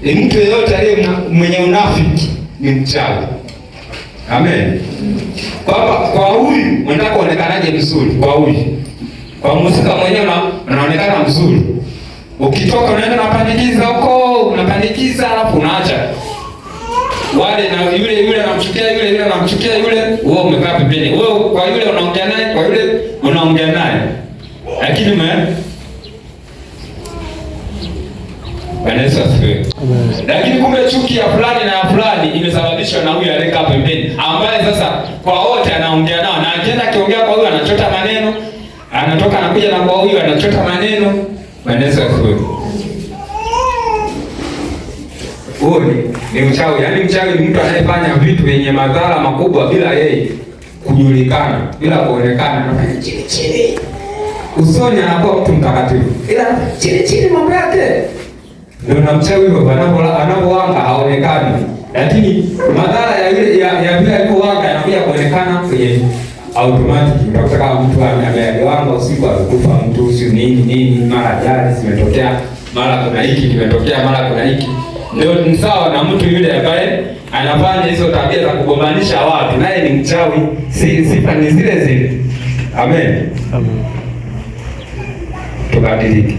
Mtu yeyote aliye mwenye unafiki ni mchawi. Amen. Kwa huyu unataka kuonekanaje mzuri? Kwa huyu, kwa muzika mwenyewe unaonekana mzuri, ukitoka unaenda unapandikiza huko, unapandikiza alafu unaacha wale, na yule anamchukia yule anamchukia yule, wewe umekaa pembeni. Wewe kwa yule unaongea naye, kwa yule unaongea naye, lakini Vanessa asifiwe. Lakini kumbe chuki ya fulani na ya fulani imesababishwa na huyu aliyekaa pembeni, ambaye sasa kwa wote anaongea nao, na akienda akiongea kwa huyu anachota maneno, anatoka anakuja na kwa huyu anachota maneno. Vanessa asifiwe. Huo ni mchawi. Yaani mchawi ni mtu anayefanya vitu vyenye madhara makubwa bila yeye kujulikana, bila kuonekana. Anafanya chini chini, usoni anakuwa mtu mtakatifu, ila chini chini mambo yake. Ndio na mchawi huyo anapowanga haonekani, lakini madhara ya yule ya vile alipowanga yanakuja kuonekana kwenye automatic. Utakuta kama mtu amewanga usiku alikufa mtu, si nini, mara ajali zimetokea, mara kuna hiki kimetokea, mara kuna hiki. Ndio ni sawa na mtu yule ambaye anafanya hizo tabia za kugombanisha watu, naye ni mchawi. Sifa ni zile zile. Amen. Amen. Tubadilike.